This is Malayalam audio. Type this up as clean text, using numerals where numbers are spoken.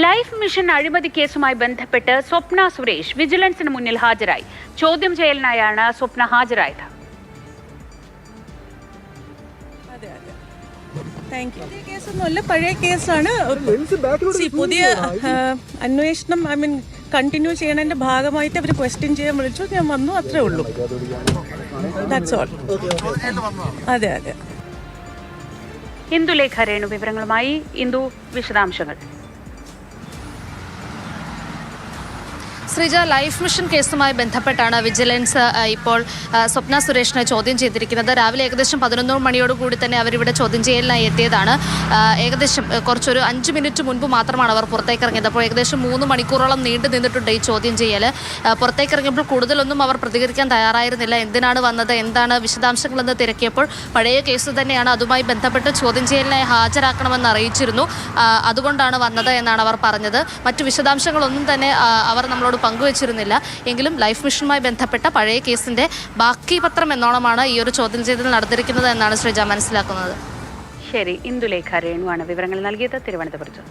ലൈഫ് മിഷൻ അഴിമതി കേസുമായി ബന്ധപ്പെട്ട് സ്വപ്ന സുരേഷ് വിജിലൻസിന് മുന്നിൽ ഹാജരായി. ചോദ്യം ചെയ്യലിനായാണ് സ്വപ്ന ഹാജരായത്. കേസൊന്നുമല്ല, പഴയ കേസാണ്. പുതിയ അന്വേഷണം കണ്ടിന്യൂ ചെയ്യണതിന്റെ ഭാഗമായിട്ട് അവർ ക്വസ്റ്റ്യൻ ചെയ്യാൻ വിളിച്ചു. ഞാൻ വന്നു, അത്രേ ഉള്ളൂ. That's all. അതെ അതെ. ഇന്ദുലേഖ രേണു വിവരങ്ങളുമായി. ഇന്ദു, വിശദാംശങ്ങൾ. ശ്രീജ, ലൈഫ് മിഷൻ കേസുമായി ബന്ധപ്പെട്ടാണ് വിജിലൻസ് ഇപ്പോൾ സ്വപ്ന സുരേഷിനെ ചോദ്യം ചെയ്തിരിക്കുന്നത്. രാവിലെ ഏകദേശം 11 മണിയോടുകൂടി തന്നെ അവരിവിടെ ചോദ്യം ചെയ്യലിനായി എത്തിയതാണ്. ഏകദേശം കുറച്ചൊരു 5 മിനിറ്റ് മുൻപ് മാത്രമാണ് അവർ പുറത്തേക്ക് ഇറങ്ങിയത്. അപ്പോൾ ഏകദേശം 3 മണിക്കൂറോളം നീണ്ടു നിന്നിട്ടുണ്ട് ഈ ചോദ്യം ചെയ്യൽ. പുറത്തേക്ക് ഇറങ്ങിയപ്പോൾ കൂടുതലൊന്നും അവർ പ്രതികരിക്കാൻ തയ്യാറായിരുന്നില്ല. എന്തിനാണ് വന്നത്, എന്താണ് വിശദാംശങ്ങളെന്ന് തിരക്കിയപ്പോൾ പഴയ കേസ് തന്നെയാണ്, അതുമായി ബന്ധപ്പെട്ട് ചോദ്യം ചെയ്യലിനായി ഹാജരാക്കണമെന്ന് അറിയിച്ചിരുന്നു, അതുകൊണ്ടാണ് വന്നത് എന്നാണ് അവർ പറഞ്ഞത്. മറ്റു വിശദാംശങ്ങളൊന്നും തന്നെ അവർ നമ്മളോട് പങ്കുവച്ചിരുന്നില്ല. എങ്കിലും ലൈഫ് മിഷനുമായി ബന്ധപ്പെട്ട പഴയ കേസിന്റെ ബാക്കി പത്രം എന്നോണമാണ് ഈ ഒരു ചോദ്യം ചെയ്യൽ നടത്തിയിരിക്കുന്നത് എന്നാണ് ശ്രീജ മനസ്സിലാക്കുന്നത്. ശരി, ഇന്ദുലേഖ രേണുവാണ് വിവരങ്ങൾ നൽകിയത് തിരുവനന്തപുരത്ത്.